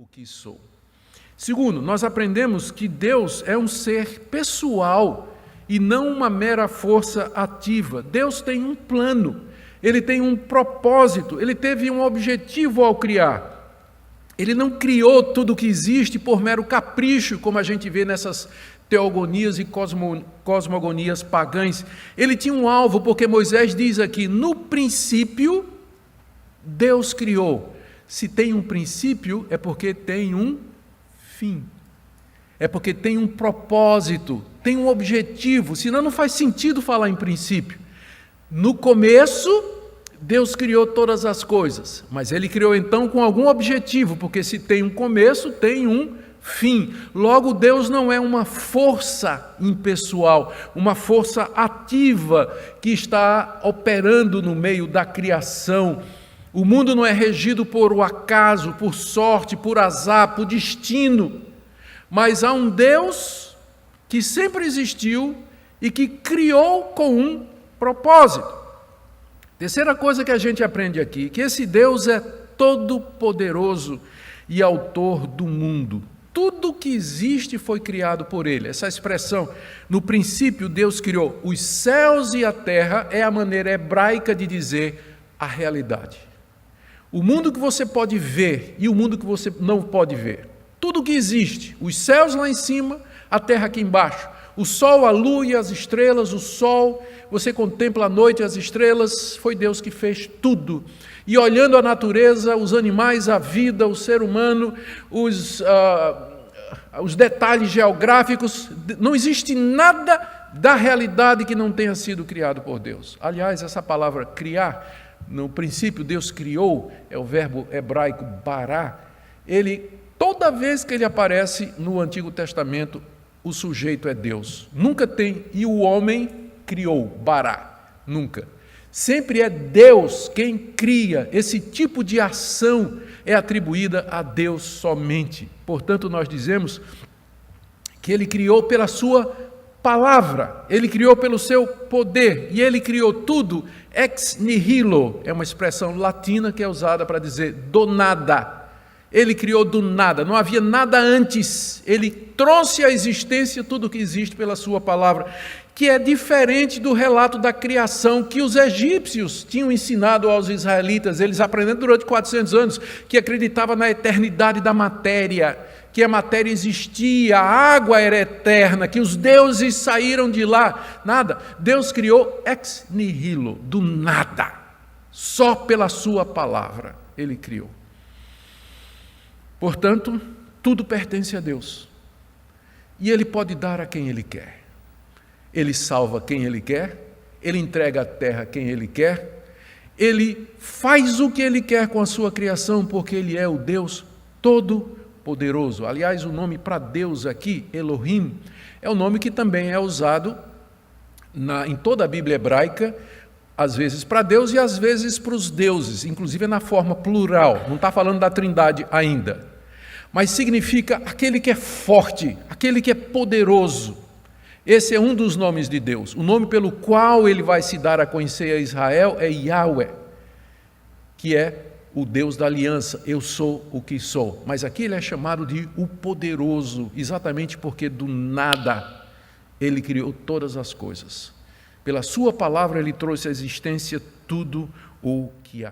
o que sou. Segundo, nós aprendemos que Deus é um ser pessoal e não uma mera força ativa. Deus tem um plano, Ele tem um propósito, Ele teve um objetivo ao criar. Ele não criou tudo o que existe por mero capricho, como a gente vê nessas teogonias e cosmogonias pagãs. Ele tinha um alvo, porque Moisés diz aqui, no princípio, Deus criou. Se tem um princípio, é porque tem um fim. É porque tem um propósito, tem um objetivo, senão não faz sentido falar em princípio. No começo, Deus criou todas as coisas, mas Ele criou então com algum objetivo, porque se tem um começo, tem um fim. Logo, Deus não é uma força impessoal, uma força ativa que está operando no meio da criação. O mundo não é regido por o acaso, por sorte, por azar, por destino, mas há um Deus que sempre existiu e que criou com um propósito. Terceira coisa que a gente aprende aqui, que esse Deus é todo-poderoso e autor do mundo. Tudo que existe foi criado por Ele. Essa expressão, no princípio Deus criou os céus e a terra, é a maneira hebraica de dizer a realidade. O mundo que você pode ver e o mundo que você não pode ver. Tudo que existe, os céus lá em cima, a terra aqui embaixo. O sol, a lua e as estrelas, o sol, você contempla a noite e as estrelas, foi Deus que fez tudo. E olhando a natureza, os animais, a vida, o ser humano, os detalhes geográficos, não existe nada da realidade que não tenha sido criado por Deus. Aliás, essa palavra criar, no princípio Deus criou, é o verbo hebraico bará. Toda vez que ele aparece no Antigo Testamento, o sujeito é Deus. Nunca tem, e o homem criou, bará, nunca. Sempre é Deus quem cria. Esse tipo de ação é atribuída a Deus somente. Portanto, nós dizemos que Ele criou pela sua palavra, Ele criou pelo seu poder, e Ele criou tudo ex nihilo, é uma expressão latina que é usada para dizer do nada. Ele criou do nada, não havia nada antes. Ele trouxe à existência tudo o que existe pela sua palavra, que é diferente do relato da criação que os egípcios tinham ensinado aos israelitas. Eles aprenderam durante 400 anos que acreditavam na eternidade da matéria, que a matéria existia, a água era eterna, que os deuses saíram de lá. Nada. Deus criou ex nihilo, do nada. Só pela sua palavra Ele criou. Portanto, tudo pertence a Deus. E Ele pode dar a quem Ele quer. Ele salva quem Ele quer. Ele entrega a terra a quem Ele quer. Ele faz o que Ele quer com a sua criação, porque Ele é o Deus todo-poderoso. Aliás, o nome para Deus aqui, Elohim, é o nome que também é usado em toda a Bíblia hebraica, às vezes para Deus e às vezes para os deuses, inclusive é na forma plural, não está falando da Trindade ainda. Mas significa aquele que é forte, aquele que é poderoso. Esse é um dos nomes de Deus. O nome pelo qual Ele vai se dar a conhecer a Israel é Yahweh, que é o Deus da aliança. Eu sou o que sou. Mas aqui Ele é chamado de o poderoso, exatamente porque do nada Ele criou todas as coisas. Pela sua palavra Ele trouxe à existência tudo o que há.